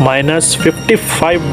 -55